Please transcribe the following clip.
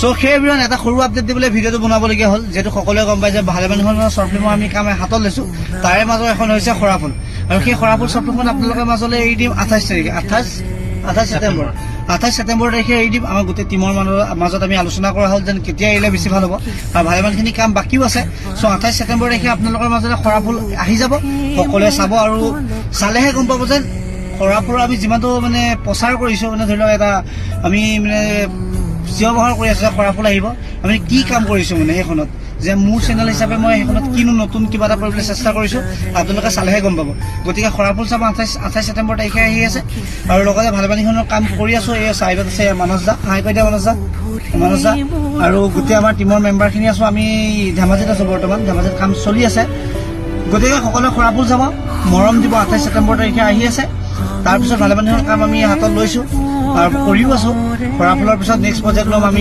So সেইবিলাক এটা সৰু আপডেট দিবলৈ ভিডিঅ'টো বনাবলগীয়া হ'ল, যিহেতু সকলোৱে গম পায় যে ভালেমান ধৰণৰ শ্বৰ্ট ফিল্মৰ আমি কাম হাতত লৈছোঁ। তাৰে মাজৰ এখন হৈছে সৰাফুল, আৰু সেই সৰাফুল শ্বৰ্ট ফিল্মখন আপোনালোকৰ মাজলৈ এৰি দিম 28 তাৰিখে 28 ছেপ্টেম্বৰ 28 ছেপ্টেম্বৰ তাৰিখে এৰি দিম। আমাৰ গোটেই টিমৰ মাজত আমি আলোচনা কৰা হ'ল যেন কেতিয়া এৰিলে বেছি ভাল হ'ব, আৰু ভালেমানখিনি কাম বাকীও আছে। চ' 28 ছেপ্টেম্বৰ তাৰিখে আপোনালোকৰ মাজলৈ সৰাফুল আহি যাব, সকলোৱে চাব, আৰু চালেহে গম পাব যে সৰাফুলৰ আমি যিমানটো মানে প্ৰচাৰ কৰিছোঁ, মানে ধৰি লওক এটা আমি মানে চিঞৰ বাখৰ কৰি আছোঁ যে সৰাফুল আহিব, আমি কি কাম কৰিছোঁ মানে সেইখনত, যে মোৰ চেনেল হিচাপে মই সেইখনত কিনো নতুন কিবা এটা কৰিবলৈ চেষ্টা কৰিছোঁ, আপোনালোকে চালেহে গম পাব। গতিকে সৰাফুল চাব 28 ছেপ্টেম্বৰ তাৰিখে আহি আছে, আৰু লগতে ভালেমানখিনিৰ কাম কৰি আছোঁ। এই চাইডত আছে মানস দা, হাই কৈ দিয়া মানস দা, আৰু গোটেই আমাৰ টিমৰ মেম্বাৰখিনি আছোঁ। আমি ধেমাজিত আছোঁ বৰ্তমান, ধেমাজিত কাম চলি আছে। গতিকে সকলোৱে সৰাফুল চাব, মৰম দিব। 28 ছেপ্টেম্বৰ তাৰিখে আহি আছে। তাৰপিছত ভালেমানখিনিৰ কাম আমি হাতত লৈছোঁ আৰু কৰিও আছোঁ। সৰাফুলৰ পিছত নেক্সট প্ৰজেক্ট ল'ম আমি